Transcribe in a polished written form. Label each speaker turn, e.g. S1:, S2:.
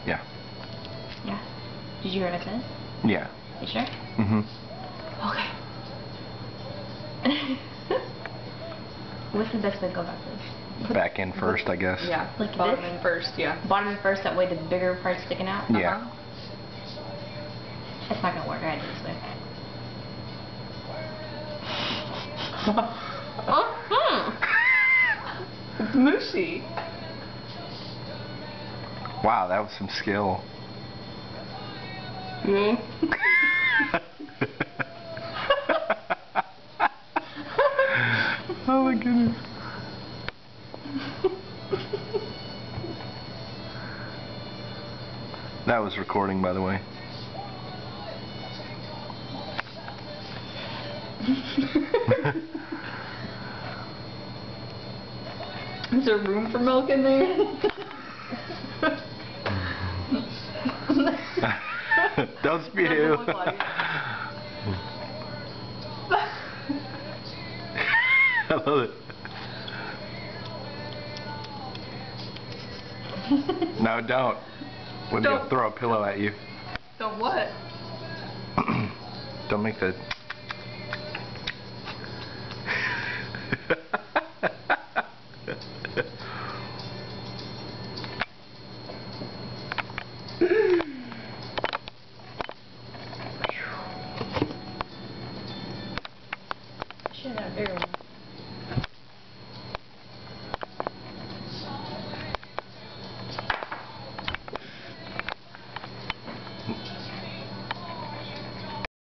S1: Yeah.
S2: Yeah. Did you hear what I said?
S1: Yeah.
S2: You sure?
S1: Mhm.
S2: Okay. What's the best way to go about this?
S1: Back in first, I guess.
S3: Yeah.
S2: Like
S3: bottom
S2: this?
S3: in first, yeah.
S2: Bottom and first, that way the bigger part's sticking out?
S1: Yeah.
S2: That's not gonna work. I gotta do it this way.
S3: It's mushy.
S1: Wow, that was some skill.
S3: Mm.
S1: Oh my goodness. That was recording, by the way.
S3: Is there room for milk in there?
S1: Don't spew.
S3: Look like it.
S1: I love it. No, don't. We're
S3: Don't.
S1: gonna throw a pillow at you.
S3: Don't what?
S1: Don't make the.
S2: Should have a bigger one.